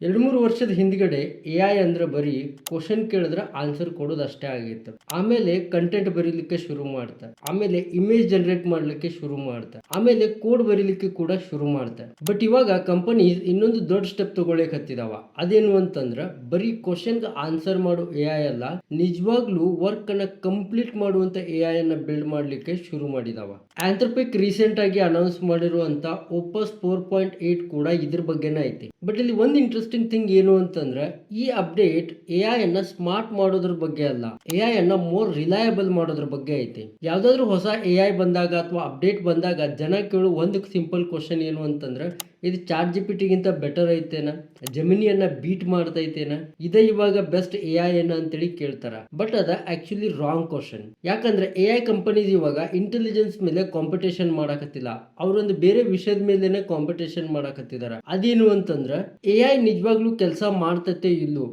2-3 ವರ್ಷದ ಹಿಂದ್ಗಡೆ ಎ.ಐ. ಅಂದ್ರೆ ಬರೀ ಕ್ವಶನ್ ಕೇಳಿದ್ರೆ ಆನ್ಸರ್ ಕೊಡೋದು ಅಷ್ಟೇ ಆಗಿತ್ತು. ಆಮೇಲೆ ಕಂಟೆಂಟ್ ಬರೀಲಿಕ್ಕೆ ಶುರು ಮಾಡ್ತಾ, ಆಮೇಲೆ ಇಮೇಜ್ ಜನರೇಟ್ ಮಾಡ್ಲಿಕ್ಕೆ ಶುರು ಮಾಡ್ತಾ, ಆಮೇಲೆ ಕೋಡ್ ಬರೀಲಿಕ್ಕೆ ಕೂಡ ಶುರು ಮಾಡ್ತಾ. ಬಟ್ ಇವಾಗ ಕಂಪನೀಸ್ ಇನ್ನೊಂದು ದೊಡ್ಡ ಸ್ಟೆಪ್ ತಗೊಳ್ಳಕ್ ಹತ್ತಿದಾವ. ಅದೇನು ಅಂತಂದ್ರ ಬರೀ ಕ್ವಶನ್ಗೆ ಆನ್ಸರ್ ಮಾಡೋ ಎ.ಐ. ಅಲ್ಲ, ನಿಜವಾಗ್ಲೂ ವರ್ಕ್ ಅನ್ನ ಕಂಪ್ಲೀಟ್ ಮಾಡುವಂತ ಎ.ಐ. ಅನ್ನ ಬಿಲ್ಡ್ ಮಾಡ್ಲಿಕ್ಕೆ ಶುರು ಮಾಡಿದಾವ. ಆಂಥ್ರಪಿಕ್ ರೀಸೆಂಟ್ ಆಗಿ ಅನೌನ್ಸ್ ಮಾಡಿರುವಂತ ಓಪಸ್ 4.8 ಕೂಡ ಇದ್ರ ಬಗ್ಗೆನೇ ಐತಿ. ಬಟ್ ಇಲ್ಲಿ ಒಂದು ಇಂಟ್ರೆಸ್ಟಿಂಗ್ ಥಿಂಗ್ ಏನು ಅಂತಂದ್ರೆ ಈ ಅಪ್ಡೇಟ್ ಎ.ಐ. ಅನ್ನ ಸ್ಮಾರ್ಟ್ ಮಾಡೋದ್ರ ಬಗ್ಗೆ ಅಲ್ಲ, ಎ.ಐ. ಅನ್ನ ಮೋರ್ ರಿಲಯಬಲ್ ಮಾಡೋದ್ರ ಬಗ್ಗೆ ಐತಿ. ಯಾವ್ದಾದ್ರು ಹೊಸ ಎ.ಐ. ಬಂದಾಗ ಅಥವಾ ಅಪ್ಡೇಟ್ ಬಂದಾಗ ಜನ ಕೇಳೋ ಒಂದು ಸಿಂಪಲ್ ಕ್ವಶನ್ ಏನು ಅಂತಂದ್ರೆ ಇದು ಚಾಟ್ ಜಿಪಿಟಿ ಗಿಂತ ಬೆಟರ್ ಐತೇನ, ಜಮಿನಿಯನ್ನ ಬೀಟ್ ಮಾಡ್ತೈತೇನ, ಇದೇ ಇವಾಗ ಬೆಸ್ಟ್ ಎ.ಐ. ಏನ ಅಂತೇಳಿ ಕೇಳ್ತಾರ. ಬಟ್ ಅದ ಆಕ್ಚುಲಿ ರಾಂಗ್ ಕ್ವಶನ್. ಯಾಕಂದ್ರೆ ಎ.ಐ. ಕಂಪನೀಸ್ ಇವಾಗ ಇಂಟೆಲಿಜೆನ್ಸ್ ಮೇಲೆ ಕಾಂಪಿಟೇಷನ್ ಮಾಡಕತ್ತಿಲ್ಲ, ಅವರೊಂದು ಬೇರೆ ವಿಷಯದ ಮೇಲೆನೆ ಕಾಂಪಿಟೇಷನ್ ಮಾಡಕತ್ತಿದಾರ. ಅದೇನು ಅಂತಂದ್ರ ಎ.ಐ. ನಿಜವಾಗ್ಲೂ ಕೆಲಸ ಮಾಡ್ತೈತೆ ಇಲ್ಲೋ,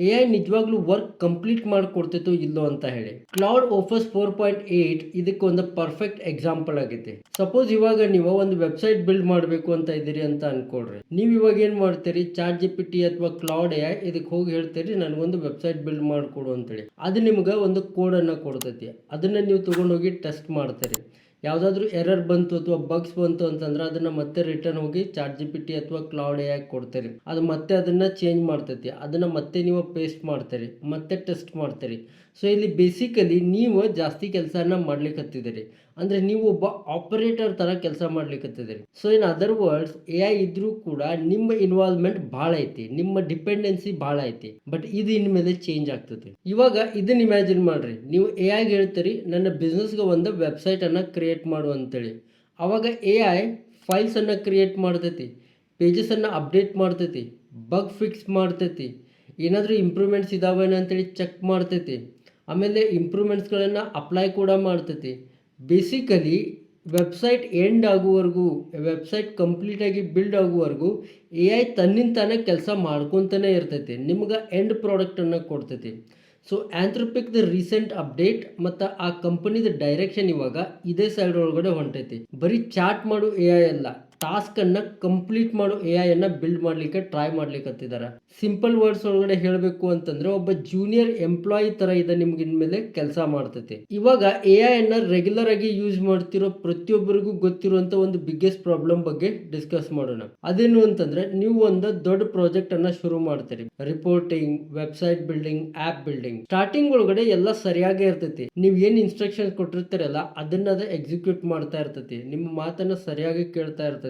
ಎ.ಐ. ನಿಜವಾಗ್ಲೂ ವರ್ಕ್ ಕಂಪ್ಲೀಟ್ ಮಾಡಿಕೊಡ್ತೈತೋ ಇಲ್ಲೋ ಅಂತ ಹೇಳಿ ಕ್ಲೌಡ್ ಓಪಸ್ 4.8 ಇದಕ್ಕೆ ಒಂದು ಪರ್ಫೆಕ್ಟ್ ಎಕ್ಸಾಂಪಲ್ ಆಗೈತೆ. ಸಪೋಸ್ ಇವಾಗ ನೀವು ಒಂದು ವೆಬ್ಸೈಟ್ ಬಿಲ್ಡ್ ಮಾಡಬೇಕು ಅಂತ ಇದ್ದೀರಿ ಅಂತ ಅನ್ಕೊಳ್ರಿ. ನೀವು ಇವಾಗ ಏನ್ ಮಾಡ್ತೀರಿ, ಚಾಟ್ ಜಿಪಿಟಿ ಅಥವಾ ಕ್ಲೌಡ್ ಎ.ಐ. ಇದಕ್ಕೆ ಹೋಗಿ ಹೇಳ್ತೀರಿ ನನಗೊಂದು ವೆಬ್ಸೈಟ್ ಬಿಲ್ಡ್ ಮಾಡಿಕೊಡು ಅಂತೇಳಿ. ಅದು ನಿಮ್ಗೆ ಒಂದು ಕೋಡ್ ಅನ್ನ ಕೊಡ್ತೈತಿ. ಅದನ್ನ ನೀವು ತಗೊಂಡೋಗಿ ಟೆಸ್ಟ್ ಮಾಡ್ತೀರಿ. ಯಾವುದಾದ್ರೂ ಎರರ್ ಬಂತು ಅಥವಾ ಬಗ್ಸ್ ಬಂತು ಅಂತಂದ್ರೆ ಅದನ್ನ ಮತ್ತೆ ರಿಟರ್ನ್ ಹೋಗಿ ಚಾಟ್ ಜಿಪಿಟಿ ಅಥವಾ ಕ್ಲೌಡ್ ಎ.ಐ. ಕೊಡ್ತೀರಿ. ಅದು ಮತ್ತೆ ಅದನ್ನ ಚೇಂಜ್ ಮಾಡ್ತೈತಿ. ಅದನ್ನ ಮತ್ತೆ ನೀವು ಪೇಸ್ಟ್ ಮಾಡ್ತೀರಿ, ಮತ್ತೆ ಟೆಸ್ಟ್ ಮಾಡ್ತೀರಿ. ಸೊ ಇಲ್ಲಿ ಬೇಸಿಕಲಿ ನೀವು ಜಾಸ್ತಿ ಕೆಲಸನ ಮಾಡ್ಲಿಕ್ಕತ್ತಿದ್ದೀರಿ. ಅಂದ್ರೆ ನೀವು ಒಬ್ಬ ಆಪರೇಟರ್ ತರ ಕೆಲಸ ಮಾಡ್ಲಿಕ್ಕತ್ತಿದ್ದೀರಿ. So in other words AI. ಇದ್ರೂ ಕೂಡ ನಿಮ್ಮ ಇನ್ವಾಲ್ವ್ಮೆಂಟ್ ಭಾಳ ಐತಿ, ನಿಮ್ಮ ಡಿಪೆಂಡೆನ್ಸಿ ಭಾಳ ಐತಿ. ಬಟ್ ಇದು ಇನ್ಮೇಲೆ ಚೇಂಜ್ ಆಗ್ತದೆ. ಇವಾಗ ಇದನ್ನ ಇಮ್ಯಾಜಿನ್ ಮಾಡ್ರಿ, ನೀವು ಎ.ಐ. ಹೇಳ್ತೀರಿ ನನ್ನ ಬಿಸ್ನೆಸ್ಗೆ ಒಂದು ವೆಬ್ಸೈಟ್ ಅನ್ನ ಕ್ರಿಯೇಟ್ ಮಾಡು ಅಂತೇಳಿ. ಅವಾಗ ಎ.ಐ. ಫೈಲ್ಸ್ ಅನ್ನ ಕ್ರಿಯೇಟ್ ಮಾಡ್ತೈತಿ, ಪೇಜಸ್ ಅನ್ನ ಅಪ್ಡೇಟ್ ಮಾಡ್ತೈತಿ, ಬಗ್ ಫಿಕ್ಸ್ ಮಾಡ್ತೈತಿ, ಏನಾದರೂ ಇಂಪ್ರೂವ್ಮೆಂಟ್ಸ್ ಇದಾವೇನ ಅಂತೇಳಿ ಚೆಕ್ ಮಾಡ್ತೈತಿ, ಆಮೇಲೆ ಇಂಪ್ರೂವ್ಮೆಂಟ್ಸ್ಗಳನ್ನು ಅಪ್ಲೈ ಕೂಡ ಮಾಡ್ತೈತಿ. ಬೇಸಿಕಲಿ ವೆಬ್ಸೈಟ್ ಎಂಡ್ ಆಗುವವರೆಗೂ, ವೆಬ್ಸೈಟ್ ಕಂಪ್ಲೀಟಾಗಿ ಬಿಲ್ಡ್ ಆಗುವವರೆಗೂ ಎ.ಐ. ತನ್ನಿಂದ ತಾನೇ ಕೆಲಸ ಮಾಡ್ಕೊತಾನೆ ಇರ್ತೈತಿ, ನಿಮ್ಗೆ ಎಂಡ್ ಪ್ರಾಡಕ್ಟನ್ನು ಕೊಡ್ತೈತಿ. ಸೊ ಆಂಥ್ರಪಿಕ್ದು ರೀಸೆಂಟ್ ಅಪ್ಡೇಟ್ ಮತ್ತು ಆ ಕಂಪನಿದ ಡೈರೆಕ್ಷನ್ ಇವಾಗ ಇದೇ ಸೈಡ್ ಒಳಗಡೆ ಹೊಂಟೈತಿ. ಬರೀ ಚಾಟ್ ಮಾಡು ಎ.ಐ. ಅಲ್ಲ, ಟಾಸ್ಕ್ ಅನ್ನ ಕಂಪ್ಲೀಟ್ ಮಾಡೋ ಎ.ಐ. ಅನ್ನ ಬಿಲ್ಡ್ ಮಾಡ್ಲಿಕ್ಕೆ ಟ್ರೈ ಮಾಡ್ಲಿಕ್ಕತ್ತಿದಾರ. ಸಿಂಪಲ್ ವರ್ಡ್ಸ್ ಒಳಗಡೆ ಹೇಳಬೇಕು ಅಂತಂದ್ರೆ ಒಬ್ಬ ಜೂನಿಯರ್ ಎಂಪ್ಲಾಯಿ ತರ ಇದೆ ನಿಮ್ಗೆ ಇನ್ಮೇಲೆ ಕೆಲಸ ಮಾಡ್ತೈತಿ. ಇವಾಗ ಎ.ಐ. ಅನ್ನ ರೆಗ್ಯುಲರ್ ಆಗಿ ಯೂಸ್ ಮಾಡ್ತಿರೋ ಪ್ರತಿಯೊಬ್ಬರಿಗೂ ಗೊತ್ತಿರುವಂತ ಒಂದು ಬಿಗ್ಗೆಸ್ಟ್ ಪ್ರಾಬ್ಲಮ್ ಬಗ್ಗೆ ಡಿಸ್ಕಸ್ ಮಾಡೋಣ. ಅದೇನು ಅಂತಂದ್ರೆ ನೀವು ಒಂದು ದೊಡ್ಡ ಪ್ರಾಜೆಕ್ಟ್ ಅನ್ನ ಶುರು ಮಾಡ್ತೀರಿ, reporting, website building, app building. Starting ಒಳಗಡೆ ಎಲ್ಲ ಸರಿಯಾಗೇ ಇರ್ತೈತಿ. ನೀವು ಏನ್ ಇನ್ಸ್ಟ್ರಕ್ಷನ್ ಕೊಟ್ಟಿರ್ತೀರಲ್ಲ ಅದನ್ನ ಎಕ್ಸಿಕ್ಯೂಟ್ ಮಾಡ್ತಾ ಇರ್ತೈತಿ, ನಿಮ್ಮ ಮಾತನ್ನ ಸರಿಯಾಗಿ ಕೇಳ್ತಾ ಇರ್ತೈತಿ.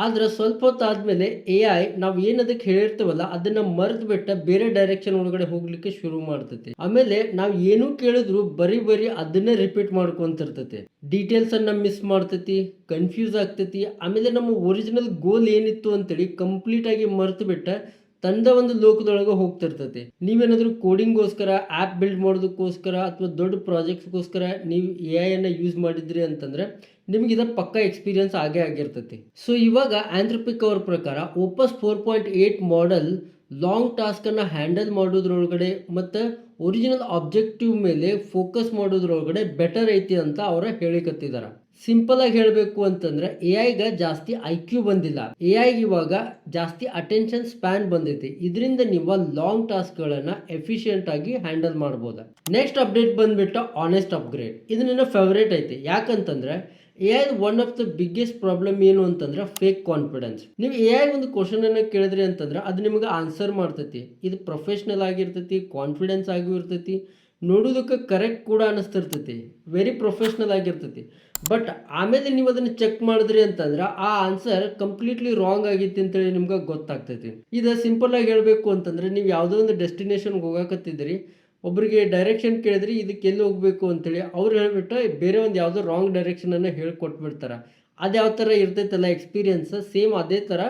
ಆದ್ರೆ ಸ್ವಲ್ಪ ಹೊತ್ತಾದ್ಮೇಲೆ ಎ.ಐ. ನಾವ್ ಏನ್ ಅದಕ್ಕೆ ಹೇಳಿರ್ತೀವಲ್ಲ ಅದನ್ನ ಮರ್ತ್ ಬಿಟ್ಟ ಬೇರೆ ಡೈರೆಕ್ಷನ್ ಒಳಗಡೆ ಹೋಗ್ಲಿಕ್ಕೆ ಶುರು ಮಾಡ್ತೈತಿ. ಆಮೇಲೆ ನಾವ್ ಏನು ಕೇಳಿದ್ರು ಬರೀ ಅದನ್ನೇ ರಿಪೀಟ್ ಮಾಡ್ಕೊಂತಿರ್ತೈತಿ. ಡೀಟೇಲ್ಸ್ ಅನ್ನ ಮಿಸ್ ಮಾಡ್ತೈತಿ, ಕನ್ಫ್ಯೂಸ್ ಆಗ್ತೈತಿ. ಆಮೇಲೆ ನಮ್ಮ ಒರಿಜಿನಲ್ ಗೋಲ್ ಏನಿತ್ತು ಅಂತೇಳಿ ಕಂಪ್ಲೀಟ್ ಆಗಿ ಮರ್ತು ಬಿಟ್ಟ ತಂದ ಒಂದು ಲೋಕದೊಳಗೆ ಹೋಗ್ತಿರ್ತೈತಿ. ನೀವೇನಾದ್ರೂ ಕೋಡಿಂಗ್ಗೋಸ್ಕರ, ಆ್ಯಪ್ ಬಿಲ್ಡ್ ಮಾಡೋದಕ್ಕೋಸ್ಕರ ಅಥವಾ ದೊಡ್ಡ ಪ್ರಾಜೆಕ್ಟ್ಸ್ಗೋಸ್ಕರ ನೀವು ಎ.ಐ. ಅನ್ನ ಯೂಸ್ ಮಾಡಿದ್ರಿ ಅಂತಂದ್ರೆ ನಿಮ್ಗೆ ಇದ ಪಕ್ಕಾ ಎಕ್ಸ್ಪೀರಿಯನ್ಸ್ ಆಗೇ ಆಗಿರ್ತೈತಿ. ಸೊ ಇವಾಗ ಆಂಥ್ರಪಿಕ್ ಅವ್ರ ಪ್ರಕಾರ ಓಪಸ್ 4.8 ಮಾಡೆಲ್ ಲಾಂಗ್ ಟಾಸ್ಕ್ ಅನ್ನ ಹ್ಯಾಂಡಲ್ ಮಾಡೋದ್ರೊಳಗಡೆ ಮತ್ತು ಒರಿಜಿನಲ್ ಆಬ್ಜೆಕ್ಟಿವ್ ಮೇಲೆ ಫೋಕಸ್ ಮಾಡೋದ್ರೊಳಗಡೆ ಬೆಟರ್ ಐತಿ ಅಂತ ಅವರ ಹೇಳಿಕತ್ತಿದಾರ. ಸಿಂಪಲ್ ಆಗಿ ಹೇಳಬೇಕು ಅಂತಂದ್ರೆ ಎ.ಐ.ಗ ಜಾಸ್ತಿ ಐಕ್ಯೂ ಬಂದಿಲ್ಲ, ಎ.ಐ. ಇವಾಗ ಜಾಸ್ತಿ ಅಟೆನ್ಷನ್ ಸ್ಪ್ಯಾನ್ ಬಂದೈತಿ. ಇದರಿಂದ ನೀವು ಲಾಂಗ್ ಟಾಸ್ಕ್ ಗಳನ್ನ ಎಫಿಷಿಯಂಟ್ ಆಗಿ ಹ್ಯಾಂಡಲ್ ಮಾಡಬಹುದು. ನೆಕ್ಸ್ಟ್ ಅಪ್ಡೇಟ್ ಬಂದ್ಬಿಟ್ಟು ಆನೆಸ್ಟ್ ಅಪ್ಗ್ರೇಡ್. ಇದು ನನ್ನ ಫೇವರೇಟ್ ಐತಿ. ಯಾಕಂತಂದ್ರೆ AI. One of the biggest problem ಏನು ಅಂತಂದ್ರೆ ಫೇಕ್ ಕಾನ್ಫಿಡೆನ್ಸ್. ನೀವು ಎ.ಐ. ಒಂದು ಕ್ವಶನ್ ಅನ್ನ ಕೇಳಿದ್ರಿ ಅಂತಂದ್ರೆ ಅದು ನಿಮ್ಗೆ ಆನ್ಸರ್ ಮಾಡ್ತೈತಿ. ಇದು ಪ್ರೊಫೆಷನಲ್ ಆಗಿರ್ತೈತಿ, ಕಾನ್ಫಿಡೆನ್ಸ್ ಆಗಿ ಇರ್ತೈತಿ, ನೋಡೋದಕ್ಕೆ ಕರೆಕ್ಟ್ ಕೂಡ ಅನಿಸ್ತಿರ್ತೈತಿ, ವೆರಿ ಪ್ರೊಫೆಷ್ನಲ್ ಆಗಿರ್ತೈತಿ. ಬಟ್ ಆಮೇಲೆ ನೀವು ಅದನ್ನು ಚೆಕ್ ಮಾಡಿದ್ರಿ ಅಂತಂದ್ರೆ ಆ ಆನ್ಸರ್ ಕಂಪ್ಲೀಟ್ಲಿ ರಾಂಗ್ ಆಗಿತ್ತು ಅಂತೇಳಿ ನಿಮ್ಗೆ ಗೊತ್ತಾಗ್ತೈತಿ. ಇದು ಸಿಂಪಲ್ ಆಗಿ ಹೇಳಬೇಕು ಅಂತಂದ್ರೆ ನೀವು ಯಾವುದೋ ಒಂದು ಡೆಸ್ಟಿನೇಷನ್ಗೆ ಹೋಗಾಕತ್ತಿದ್ರಿ, ಒಬ್ಬರಿಗೆ ಡೈರೆಕ್ಷನ್ ಕೇಳಿದ್ರಿ ಇದಕ್ಕೆ ಎಲ್ಲಿ ಹೋಗಬೇಕು ಅಂತೇಳಿ, ಅವ್ರು ಹೇಳ್ಬಿಟ್ಟು ಬೇರೆ ಒಂದು ಯಾವುದೋ ರಾಂಗ್ ಡೈರೆಕ್ಷನನ್ನು ಹೇಳ್ಕೊಟ್ಬಿಡ್ತಾರೆ. ಅದು ಯಾವ ಥರ ಇರ್ತೈತಲ್ಲ ಎಕ್ಸ್ಪೀರಿಯನ್ಸ್, ಸೇಮ್ ಅದೇ ಥರ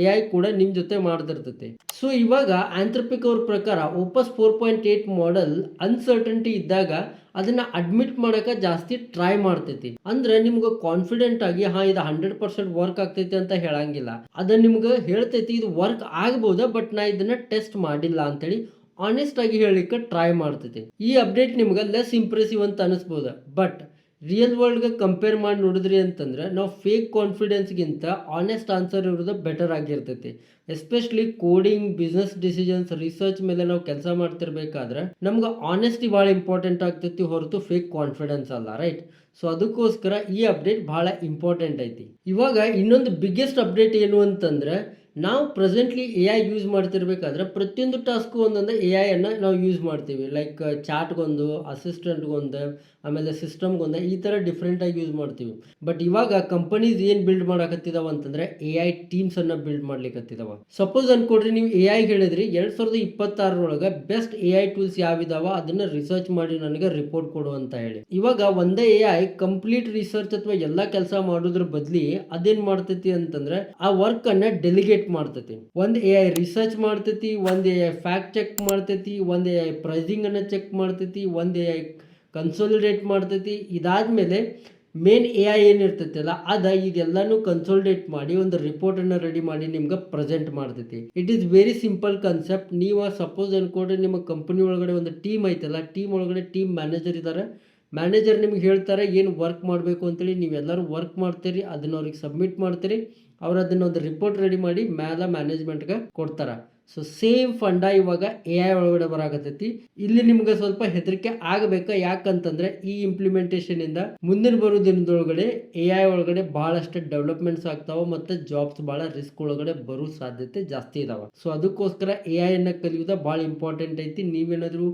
ಎ.ಐ. ಕೂಡ ನಿಮ್ಮ ಜೊತೆ ಮಾಡ್ತಿರ್ತೈತಿ. ಸೊ ಇವಾಗ ಆಂಥ್ರಪಿಕ್ ಅವ್ರ ಪ್ರಕಾರ ಓಪಸ್ 4.8 ಮಾಡೆಲ್ ಅನ್ಸರ್ಟನಿಟಿ ಇದ್ದಾಗ ಅದನ್ನ ಅಡ್ಮಿಟ್ ಮಾಡೋಕೆ ಜಾಸ್ತಿ ಟ್ರೈ ಮಾಡ್ತೈತಿ. ಅಂದ್ರೆ ನಿಮ್ಗೆ ಕಾನ್ಫಿಡೆಂಟ್ ಆಗಿ ಇದು 100% ವರ್ಕ್ ಆಗ್ತೈತಿ ಅಂತ ಹೇಳಂಗಿಲ್ಲ. ಅದನ್ನ ನಿಮ್ಗೆ ಹೇಳ್ತೈತಿ ಇದು ವರ್ಕ್ ಆಗ್ಬೋದಾ, ಬಟ್ ನಾ ಇದನ್ನ ಟೆಸ್ಟ್ ಮಾಡಿಲ್ಲ ಅಂತೇಳಿ ಆನೆಸ್ಟ್ ಆಗಿ ಹೇಳಲಿಕ್ಕೆ ಟ್ರೈ ಮಾಡ್ತೈತಿ. ಈ ಅಪ್ಡೇಟ್ ನಿಮ್ಗೆ ಲೆಸ್ ಇಂಪ್ರೆಸಿವ್ ಅಂತ ಅನಿಸ್ಬೋದು, ಬಟ್ ರಿಯಲ್ ವರ್ಲ್ಡ್ಗೆ ಕಂಪೇರ್ ಮಾಡಿ ನೋಡಿದ್ರಿ ಅಂತಂದ್ರೆ ನಾವು ಫೇಕ್ ಕಾನ್ಫಿಡೆನ್ಸ್ಗಿಂತ ಆನೆಸ್ಟ್ ಆನ್ಸರ್ ಇರೋದು ಬೆಟರ್ ಆಗಿರ್ತೈತಿ. Especially coding, business decisions, research ಮೇಲೆ ನಾವು ಕೆಲಸ ಮಾಡ್ತಿರ್ಬೇಕಾದ್ರೆ ನಮ್ಗೆ ಆನೆಸ್ಟಿ ಭಾಳ ಇಂಪಾರ್ಟೆಂಟ್ ಆಗ್ತೈತಿ ಹೊರತು ಫೇಕ್ ಕಾನ್ಫಿಡೆನ್ಸ್ ಅಲ್ಲ, ರೈಟ್? ಸೊ ಅದಕ್ಕೋಸ್ಕರ ಈ ಅಪ್ಡೇಟ್ ಭಾಳ ಇಂಪಾರ್ಟೆಂಟ್ ಐತಿ. ಇವಾಗ ಇನ್ನೊಂದು ಬಿಗ್ಗೆಸ್ಟ್ ಅಪ್ಡೇಟ್ ಏನು ಅಂತಂದ್ರೆ, ನಾವು ಪ್ರೆಸೆಂಟ್ಲಿ ಎ ಐ ಯೂಸ್ ಮಾಡ್ತಿರ್ಬೇಕಾದ್ರೆ ಪ್ರತಿಯೊಂದು ಟಾಸ್ಕು ಒಂದೊಂದು ಎ ಐಯನ್ನು ನಾವು ಯೂಸ್ ಮಾಡ್ತೀವಿ. ಲೈಕ್ ಚಾಟ್ಗೊಂದು, ಅಸಿಸ್ಟೆಂಟ್ಗೊಂದು, ಆಮೇಲೆ ಸಿಸ್ಟಮ್ಗೊಂದು, ಈ ಥರ ಡಿಫ್ರೆಂಟಾಗಿ ಯೂಸ್ ಮಾಡ್ತೀವಿ. ಬಟ್ ಇವಾಗ ಕಂಪನೀಸ್ ಏನು ಬಿಲ್ಡ್ ಮಾಡಕತ್ತಿದಾವ ಅಂತಂದ್ರೆ ಎ ಐ ಟೀಮ್ಸನ್ನು ಬಿಲ್ಡ್ ಮಾಡ್ಲಿಕ್ಕತ್ತಿದಾವ. ಸಪೋಸ್ ಅನ್ಕೊಡ್ರಿ, ನೀವು ಎ ಐ ಹೇಳಿದ್ರಿ 2026 ಬೆಸ್ಟ್ ಎ ಐ ಟೂಲ್ಸ್ ಯಾವಿದಾವ ಅದನ್ನ ರಿಸರ್ಚ್ ಮಾಡಿ ನನಗೆ ರಿಪೋರ್ಟ್ ಕೊಡು ಅಂತ ಹೇಳಿ. ಇವಾಗ ಒಂದೇ ಎ ಐ ಕಂಪ್ಲೀಟ್ ರಿಸರ್ಚ್ ಅಥವಾ ಎಲ್ಲ ಕೆಲಸ ಮಾಡೋದ್ರ ಬದಲಿ ಅದೇನ್ ಮಾಡ್ತೈತಿ ಅಂತಂದ್ರೆ ಆ ವರ್ಕ್ ಅನ್ನ ಡೆಲಿಗೇಟ್ ಮಾಡ್ತೈತಿ. ಒಂದ್ ಎ ಐ ರಿಸರ್ಚ್ ಮಾಡ್ತೈತಿ, ಒಂದ್ ಎ ಐ ಫ್ಯಾಕ್ಟ್ ಚೆಕ್ ಮಾಡ್ತೈತಿ, ಒಂದ್ ಎ ಐ ಪ್ರೈಸಿಂಗ್ ಅನ್ನ ಚೆಕ್ ಮಾಡ್ತೈತಿ, ಒಂದ್ ಎ ಐ ಕನ್ಸೋಲಿಡೇಟ್ ಮಾಡ್ತೈತಿ. ಇದಾದ್ಮೇಲೆ ಮೇನ್ ಎ ಐ ಏನಿರ್ತೈತಲ್ಲ ಇದೆಲ್ಲಾನು ಕನ್ಸೋಲಿಡೇಟ್ ಮಾಡಿ ಒಂದು ರಿಪೋರ್ಟನ್ನು ರೆಡಿ ಮಾಡಿ ನಿಮ್ಗೆ ಪ್ರೆಸೆಂಟ್ ಮಾಡ್ತೈತಿ. It is very simple concept. ನೀವು ಸಪೋಸ್ ಅನ್ಕೊಂಡ್ರೆ ನಿಮ್ಮ ಕಂಪನಿ ಒಳಗಡೆ ಒಂದು ಟೀಮ್ ಐತಲ್ಲ, ಟೀಮ್ ಒಳಗಡೆ ಟೀಮ್ ಮ್ಯಾನೇಜರ್ ಇದ್ದಾರೆ. ಮ್ಯಾನೇಜರ್ ನಿಮ್ಗೆ ಹೇಳ್ತಾರೆ ಏನು ವರ್ಕ್ ಮಾಡಬೇಕು ಅಂತೇಳಿ, ನೀವೆಲ್ಲರೂ ವರ್ಕ್ ಮಾಡ್ತೀರಿ, ಅದನ್ನ ಅವ್ರಿಗೆ ಸಬ್ಮಿಟ್ ಮಾಡ್ತೀರಿ, ಅವ್ರು ಅದನ್ನ ಒಂದು ರಿಪೋರ್ಟ್ ರೆಡಿ ಮಾಡಿ ಮೇಲೆ ಮ್ಯಾನೇಜ್ಮೆಂಟ್ಗೆ ಕೊಡ್ತಾರೆ. ಸೊ ಸೇಮ್ ಫಂಡ ಇವಾಗ ಎ ಐ ಒಳಗಡೆ ಬರಾಕತ್ತೈತಿ. ಇಲ್ಲಿ ನಿಮ್ಗೆ ಸ್ವಲ್ಪ ಹೆದರಿಕೆ ಆಗಬೇಕು. ಯಾಕಂತಂದ್ರೆ ಈ ಇಂಪ್ಲಿಮೆಂಟೇಷನ್ ಇಂದ ಮುಂದಿನ ಬರೋ ದಿನದೊಳಗಡೆ ಎ ಐ ಒಳಗಡೆ ಬಹಳಷ್ಟು ಡೆವಲಪ್ಮೆಂಟ್ಸ್ ಆಗ್ತಾವ ಮತ್ತು ಜಾಬ್ಸ್ ಬಹಳ ರಿಸ್ಕ್ ಒಳಗಡೆ ಬರೋ ಸಾಧ್ಯತೆ ಜಾಸ್ತಿ ಇದಾವ. ಸೊ ಅದಕ್ಕೋಸ್ಕರ ಎ ಐ ಅನ್ನ ಕಲಿಯೋದು ಭಾಳ ಇಂಪಾರ್ಟೆಂಟ್ ಐತಿ. ನೀವೇನಾದ್ರೂ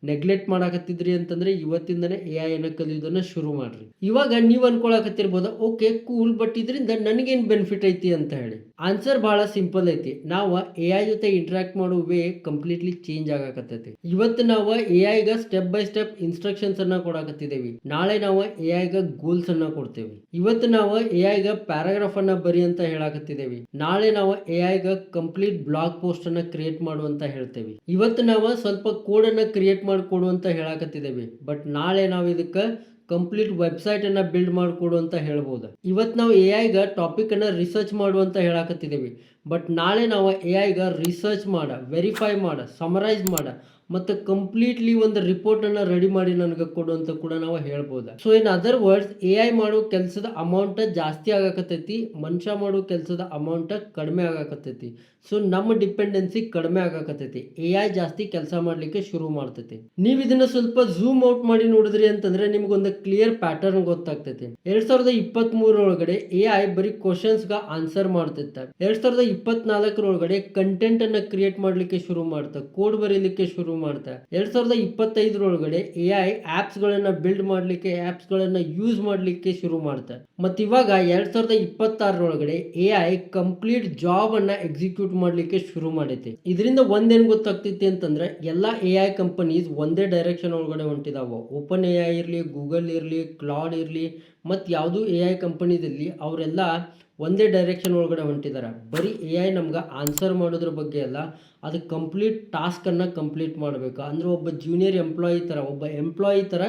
ನೆಗ್ಲೆಕ್ಟ್ ಮಾಡಾಕತ್ತಿದ್ರಿ ಅಂತಂದ್ರೆ ಇವತ್ತಿಂದನೇ ಎ ಐ ಅನ್ನ ಕಲಿಯೋದನ್ನ ಶುರು ಮಾಡ್ರಿ. ಇವಾಗ ನೀವು ಅನ್ಕೊಳಕತ್ತಿರ್ಬೋದು, ಓಕೆ ಕೂಲ್, ಬಟ್ ಇದರಿಂದ ನನಗೇನು ಬೆನಿಫಿಟ್ ಐತಿ ಅಂತ ಹೇಳಿ. ಆನ್ಸರ್ ಬಹಳ ಸಿಂಪಲ್ ಐತಿ. ನಾವು ಎ ಐ ಜೊತೆ ಇಂಟ್ರಾಕ್ಟ್ ಮಾಡೋ ವೇ ಕಂಪ್ಲೀಟ್ಲಿ ಚೇಂಜ್ ಆಗಾಕತ್ತೈತಿ. ಇವತ್ತು ನಾವು ಎ ಐಗ ಸ್ಟೆಪ್ ಬೈ ಸ್ಟೆಪ್ ಇನ್ಸ್ಟ್ರಕ್ಷನ್ಸ್ ಅನ್ನ ಕೊಡಾಕತ್ತಿದ್ದೇವೆ. ನಾಳೆ ನಾವು ಎ ಐಗ ಗೋಲ್ಸ್ ಅನ್ನ ಕೊಡ್ತೇವೆ. ಇವತ್ತು ನಾವು ಎ ಐಗ ಪ್ಯಾರಾಗ್ರಾಫ್ ಅನ್ನ ಬರಿ ಅಂತ ಹೇಳಾಕತ್ತಿದ್ದೇವೆ. ನಾಳೆ ನಾವು ಎ ಐಗ ಕಂಪ್ಲೀಟ್ ಬ್ಲಾಗ್ ಪೋಸ್ಟ್ ಅನ್ನ ಕ್ರಿಯೇಟ್ ಮಾಡು ಅಂತ ಹೇಳ್ತೇವೆ. ಇವತ್ತು ನಾವು ಸ್ವಲ್ಪ ಕೋಡ್ ಅನ್ನ ಕ್ರಿಯೇಟ್ ಮಾಡಿಕೊಡು ಅಂತ ಹೇಳಾಕತ್ತಿದ್ದೇವೆ. ಬಟ್ ನಾಳೆ ನಾವು ಇದಕ್ಕೆ ಕಂಪ್ಲೀಟ್ ವೆಬ್ಸೈಟ್ ಅನ್ನ ಬಿಲ್ಡ್ ಮಾಡಿಕೊಡು ಅಂತ ಹೇಳ್ಬೋದು. ಇವತ್ತು ನಾವು ಎ ಐಗ ಟಾಪಿಕ್ ಅನ್ನ ರಿಸರ್ಚ್ ಮಾಡು ಅಂತ ಹೇಳಾಕತ್ತಿದ್ದೇವೆ. ಬಟ್ ನಾಳೆ ನಾವು ಎ ಐಗ ರಿಸರ್ಚ್ ಮಾಡ, ವೆರಿಫೈ ಮಾಡ, ಸಮರೈಸ್ ಮಾಡ ಮತ್ತು ಕಂಪ್ಲೀಟ್ಲಿ ಒಂದು ರಿಪೋರ್ಟ್ ಅನ್ನ ರೆಡಿ ಮಾಡಿ ನನಗೆ ಕೊಡು ಅಂತ ಕೂಡ ನಾವು ಹೇಳ್ಬೋದು. So in other words, A I ಮಾಡೋ ಕೆಲಸದ ಅಮೌಂಟ್ ಜಾಸ್ತಿ ಆಗಾಕತ್ತೈತಿ, ಮನುಷ್ಯ ಮಾಡೋ ಕೆಲಸದ ಅಮೌಂಟ್ ಕಡಿಮೆ ಆಗಾಕತ್ತೈತಿ. ಸೊ ನಮ್ಮ ಡಿಪೆಂಡೆನ್ಸಿ ಕಡಿಮೆ ಆಗಾಕತ್ತೈತಿ. ಎ ಐ ಜಾಸ್ತಿ ಕೆಲಸ ಮಾಡ್ಲಿಕ್ಕೆ ಶುರು ಮಾಡ್ತೈತಿ. ನೀವು ಇದನ್ನ ಸ್ವಲ್ಪ ಝೂಮ್ ಔಟ್ ಮಾಡಿ ನೋಡಿದ್ರಿ ಅಂತಂದ್ರೆ ನಿಮ್ಗೊಂದು ಕ್ಲಿಯರ್ ಪ್ಯಾಟರ್ನ್ ಗೊತ್ತಾಗ್ತೈತಿ. 2023 ಎ ಐ ಬರೀ ಕ್ವಶನ್ಸ್ಗೆ ಆನ್ಸರ್ ಮಾಡ್ತಿತ್ತ. 2024 ಕಂಟೆಂಟ್ ಅನ್ನ ಕ್ರಿಯೇಟ್ ಮಾಡ್ಲಿಕ್ಕೆ ಶುರು ಮಾಡ್ತಾ, ಕೋಡ್ ಬರೀಲಿಕ್ಕೆ ಶುರು ಮಾಡ್ತಾ. 2025 ಎ ಐ ಆಪ್ಸ್ ಗಳನ್ನ ಬಿಲ್ಡ್ ಮಾಡ್ಲಿಕ್ಕೆ, ಆಪ್ಸ್ ಗಳನ್ನ ಯೂಸ್ ಮಾಡ್ಲಿಕ್ಕೆ ಶುರು ಮಾಡ್ತಾ. ಮತ್ ಇವಾಗ 2026 ಎ ಐ ಕಂಪ್ಲೀಟ್ ಜಾಬ್ ಅನ್ನ ಎಕ್ಸಿಕ್ಯೂಟ್ ಮಾಡ್ಲಿಕ್ಕೆ ಶುರು ಮಾಡೈತಿ. ಇದರಿಂದ ಒಂದೇನ್ ಗೊತ್ತಾಗ್ತೈತಿ ಅಂತಂದ್ರೆ ಎಲ್ಲಾ ಎ ಐ ಕಂಪನೀಸ್ ಒಂದೇ ಡೈರೆಕ್ಷನ್ ಒಳಗಡೆ ಹೊಂಟಿದಾವ. ಓಪನ್ ಎ ಐ ಇರ್ಲಿ, ಗೂಗಲ್ ಇರ್ಲಿ, ಕ್ಲಾಡ್ ಇರ್ಲಿ, ಮತ್ತು ಯಾವುದು ಎ ಐ ಕಂಪನೀದಲ್ಲಿ ಅವರೆಲ್ಲ ಒಂದೇ ಡೈರೆಕ್ಷನ್ ಒಳಗಡೆ ಹೊಂಟಿದ್ದಾರೆ. ಬರೀ ಎ ಐ ನಮ್ಗೆ ಆನ್ಸರ್ ಮಾಡೋದ್ರ ಬಗ್ಗೆ ಅಲ್ಲ, ಅದು ಕಂಪ್ಲೀಟ್ ಟಾಸ್ಕನ್ನು ಕಂಪ್ಲೀಟ್ ಮಾಡಬೇಕು. ಅಂದರೆ ಒಬ್ಬ ಜೂನಿಯರ್ ಎಂಪ್ಲಾಯಿ ಥರ, ಒಬ್ಬ ಎಂಪ್ಲಾಯಿ ಥರ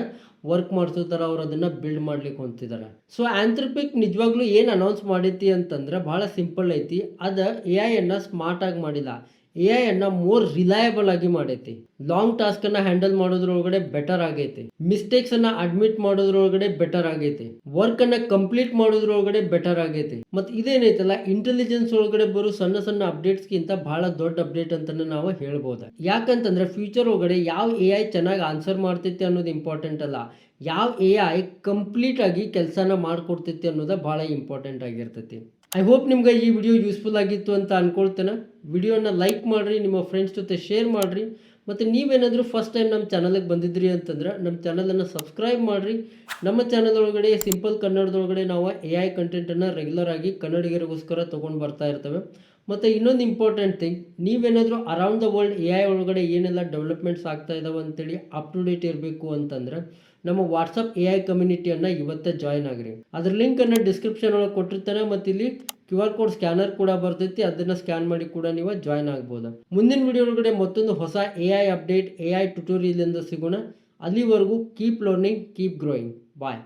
ವರ್ಕ್ ಮಾಡಿಸೋ ಥರ ಅವ್ರು ಅದನ್ನು ಬಿಲ್ಡ್ ಮಾಡ್ಲಿಕ್ಕೆ ಹೊಂತಿದ್ದಾರೆ. ಸೊ ಆಂಥ್ರಪಿಕ್ ನಿಜವಾಗ್ಲೂ ಏನು ಅನೌನ್ಸ್ ಮಾಡೈತಿ ಅಂತಂದ್ರೆ ಭಾಳ ಸಿಂಪಲ್ ಐತಿ. ಅದು ಎ ಐಯನ್ನು ಸ್ಮಾರ್ಟಾಗಿ ಮಾಡಿಲ್ಲ, ಎ ಐ ಅನ್ನ ಮೋರ್ ರಿಲಯಬಲ್ ಆಗಿ ಮಾಡೈತಿ. ಲಾಂಗ್ ಟಾಸ್ಕ್ ಅನ್ನ ಹ್ಯಾಂಡಲ್ ಮಾಡೋದ್ರೊಳಗಡೆ ಬೆಟರ್ ಆಗೈತಿ. ಮಿಸ್ಟೇಕ್ಸ್ ಅನ್ನ ಅಡ್ಮಿಟ್ ಮಾಡೋದ್ರೊಳಗಡೆ ಬೆಟರ್ ಆಗೈತಿ. ವರ್ಕ್ ಅನ್ನ ಕಂಪ್ಲೀಟ್ ಮಾಡೋದ್ರೊಳಗಡೆ ಬೆಟರ್ ಆಗೈತಿ. ಮತ್ತು ಇದೇನೈತಲ್ಲ, ಇಂಟೆಲಿಜೆನ್ಸ್ ಒಳಗಡೆ ಬರೋ ಸಣ್ಣ ಸಣ್ಣ ಅಪ್ಡೇಟ್ಸ್ಗಿಂತ ಬಹಳ ದೊಡ್ಡ ಅಪ್ಡೇಟ್ ಅಂತಾನೆ ನಾವು ಹೇಳ್ಬೋದು. ಯಾಕಂತಂದ್ರೆ ಫ್ಯೂಚರ್ ಒಳಗಡೆ ಯಾವ ಎ ಐ ಚೆನ್ನಾಗಿ ಆನ್ಸರ್ ಮಾಡ್ತೈತಿ ಅನ್ನೋದು ಇಂಪಾರ್ಟೆಂಟ್ ಅಲ್ಲ, ಯಾವ ಎ ಐ ಕಂಪ್ಲೀಟ್ ಆಗಿ ಕೆಲಸನ ಮಾಡ್ಕೊಡ್ತೈತಿ ಅನ್ನೋದು ಬಹಳ ಇಂಪಾರ್ಟೆಂಟ್ ಆಗಿರ್ತೈತಿ. ಐ ಹೋಪ್ ನಿಮ್ಗೆ ಈ ವಿಡಿಯೋ ಯೂಸ್ಫುಲ್ ಆಗಿತ್ತು ಅಂತ ಅನ್ಕೊಳ್ತೇನೆ. ವಿಡಿಯೋನ ಲೈಕ್ ಮಾಡಿರಿ, ನಿಮ್ಮ ಫ್ರೆಂಡ್ಸ್ ಜೊತೆ ಶೇರ್ ಮಾಡಿರಿ, ಮತ್ತು ನೀವೇನಾದರೂ ಫಸ್ಟ್ ಟೈಮ್ ನಮ್ಮ ಚಾನಲ್ಗೆ ಬಂದಿದ್ರಿ ಅಂತಂದ್ರೆ ನಮ್ಮ ಚಾನಲನ್ನು ಸಬ್ಸ್ಕ್ರೈಬ್ ಮಾಡಿರಿ. ನಮ್ಮ ಚಾನಲ್ ಒಳಗಡೆ ಸಿಂಪಲ್ ಕನ್ನಡದೊಳಗಡೆ ನಾವು ಎ ಐ ಕಂಟೆಂಟನ್ನು ರೆಗ್ಯುಲರ್ ಆಗಿ ಕನ್ನಡಿಗರಿಗೋಸ್ಕರ ತೊಗೊಂಡು ಬರ್ತಾ ಇರ್ತೇವೆ. ಮತ್ತು ಇನ್ನೊಂದು ಇಂಪಾರ್ಟೆಂಟ್ ಥಿಂಗ್, ನೀವೇನಾದರೂ around the world A I ಒಳಗಡೆ ಏನೆಲ್ಲ ಡೆವಲಪ್ಮೆಂಟ್ಸ್ ಆಗ್ತಾ ಇದಾವೆ ಅಂತೇಳಿ ಅಪ್ ಟು ಡೇಟ್ ಇರಬೇಕು ಅಂತಂದ್ರೆ ನಮ್ಮ ವಾಟ್ಸಪ್ ಎ ಐ ಕಮ್ಯುನಿಟಿಯನ್ನು ಇವತ್ತೇ ಜಾಯ್ನ್ ಆಗಿರಿ. ಅದ್ರ ಲಿಂಕನ್ನು ಡಿಸ್ಕ್ರಿಪ್ಷನ್ ಒಳಗೆ ಕೊಟ್ಟಿರ್ತಾನೆ, ಮತ್ತು ಇಲ್ಲಿ QR ಕೋಡ್ ಸ್ಕ್ಯಾನರ್ ಕೂಡ ಬರ್ತೈತಿ, ಅದನ್ನು ಸ್ಕ್ಯಾನ್ ಮಾಡಿ ಕೂಡ ನೀವು ಜಾಯ್ನ್ ಆಗ್ಬೋದು. ಮುಂದಿನ ವಿಡಿಯೋ ಒಳಗಡೆ ಮತ್ತೊಂದು ಹೊಸ A I update, A I tutorial ಇಂದ ಸಿಗೋಣ. ಅಲ್ಲಿವರೆಗೂ ಕೀಪ್ ಲರ್ನಿಂಗ್, ಕೀಪ್ ಗ್ರೋಯಿಂಗ್. ಬಾಯ್.